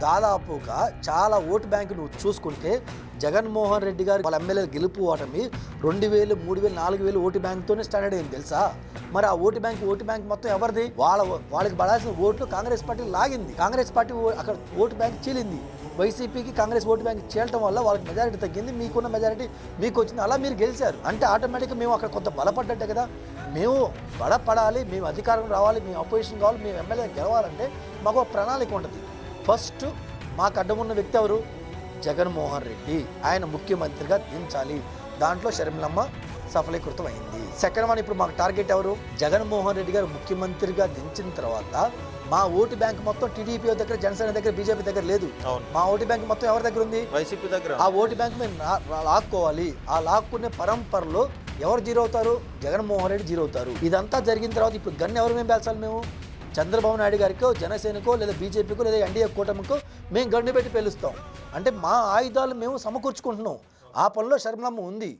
దాదాపుగా చాలా vote bank నువ్వు చూసుకుంటే జగన్మోహన్ రెడ్డి గారు వాళ్ళ ఎమ్మెల్యేల గెలుపు ఓటమి 2000, 3000, 4000 ఓటు బ్యాంక్తోనే స్టాండర్డ్ అయింది తెలుసా. మరి ఆ ఓటు బ్యాంక్ మొత్తం ఎవరిది? వాళ్ళకి పడాల్సిన ఓట్లు కాంగ్రెస్ పార్టీ లాగింది. కాంగ్రెస్ పార్టీ అక్కడ ఓటు బ్యాంక్ చీలింది. వైసీపీకి కాంగ్రెస్ ఓటు బ్యాంక్ చీలటం వల్ల వాళ్ళకి మెజారిటీ తగ్గింది, మీకున్న మెజారిటీ మీకు వచ్చింది. అలా మీరు గెలిచారు అంటే ఆటోమేటిక్గా మేము అక్కడ కొంత బలపడ్డట్టే కదా. మేము బలపడాలి, మేము అధికారం రావాలి, మేము అపోజిషన్ కావాలి, మేము ఎమ్మెల్యే గెలవాలంటే మాకు ఒక ప్రణాళిక ఉంటుంది. ఫస్ట్ మాకు అడ్డమున్న వ్యక్తి ఎవరు? జగన్మోహన్ రెడ్డి. ఆయన ముఖ్యమంత్రిగా దించాలి. దాంట్లో షర్మిలమ్మ సఫలీకృతం అయింది. సెకండ్ వన్, ఇప్పుడు మాకు టార్గెట్ ఎవరు? జగన్మోహన్ రెడ్డి గారు ముఖ్యమంత్రిగా దించిన తర్వాత మా ఓటు బ్యాంక్ మొత్తం టీడీపీ దగ్గర, జనసేన దగ్గర, బీజేపీ దగ్గర లేదు. మా ఓటు బ్యాంక్ మొత్తం ఎవరి దగ్గర ఉంది? వైసీపీ దగ్గర. ఆ ఓటు బ్యాంక్ మేము లాక్కోవాలి. ఆ లాక్కునే పరంపరలో ఎవరు జీరో అవుతారు? జగన్మోహన్ రెడ్డి జీరో అవుతారు. ఇదంతా జరిగిన తర్వాత ఇప్పుడు గన్ను ఎవరు మేము పేల్చాలి? మేము చంద్రబాబు నాయుడు గారికో, జనసేనకో, లేదా బీజేపీకో, లేదా ఎన్డీఏ కూటమికో మేము గన్ను పెట్టి పేలుస్తాం. అంటే మా ఆయుధాలు మేము సమకూర్చుకుంటున్నాం. ఆ పనిలో షర్మిలమ్మ ఉంది.